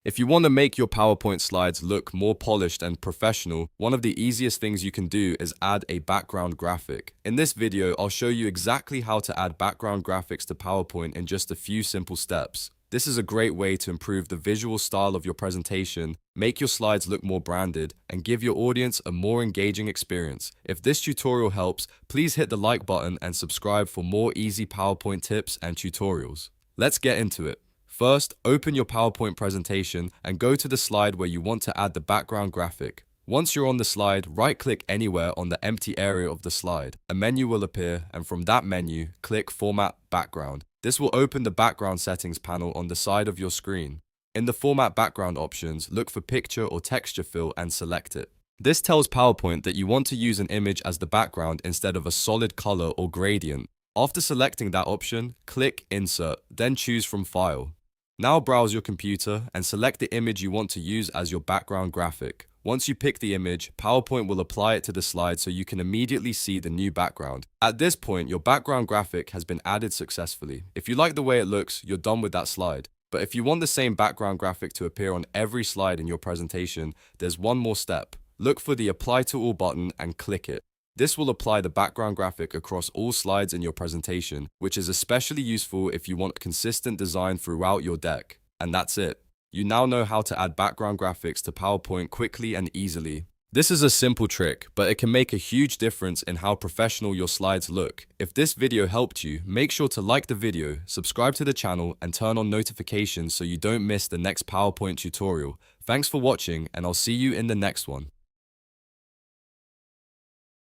If you want to make your PowerPoint slides look more polished and professional, one of the easiest things you can do is add a background graphic. In this video, I'll show you exactly how to add background graphics to PowerPoint in just a few simple steps. This is a great way to improve the visual style of your presentation, make your slides look more branded, and give your audience a more engaging experience. If this tutorial helps, please hit the like button and subscribe for more easy PowerPoint tips and tutorials. Let's get into it. First, open your PowerPoint presentation and go to the slide where you want to add the background graphic. Once you're on the slide, right-click anywhere on the empty area of the slide. A menu will appear, and from that menu, click Format Background. This will open the background settings panel on the side of your screen. In the Format Background options, look for Picture or Texture Fill and select it. This tells PowerPoint that you want to use an image as the background instead of a solid color or gradient. After selecting that option, click Insert, then choose from File. Now browse your computer and select the image you want to use as your background graphic. Once you pick the image, PowerPoint will apply it to the slide so you can immediately see the new background. At this point, your background graphic has been added successfully. If you like the way it looks, you're done with that slide. But if you want the same background graphic to appear on every slide in your presentation, there's one more step. Look for the Apply to All button and click it. This will apply the background graphic across all slides in your presentation, which is especially useful if you want consistent design throughout your deck. And that's it. You now know how to add background graphics to PowerPoint quickly and easily. This is a simple trick, but it can make a huge difference in how professional your slides look. If this video helped you, make sure to like the video, subscribe to the channel, and turn on notifications so you don't miss the next PowerPoint tutorial. Thanks for watching, and I'll see you in the next one.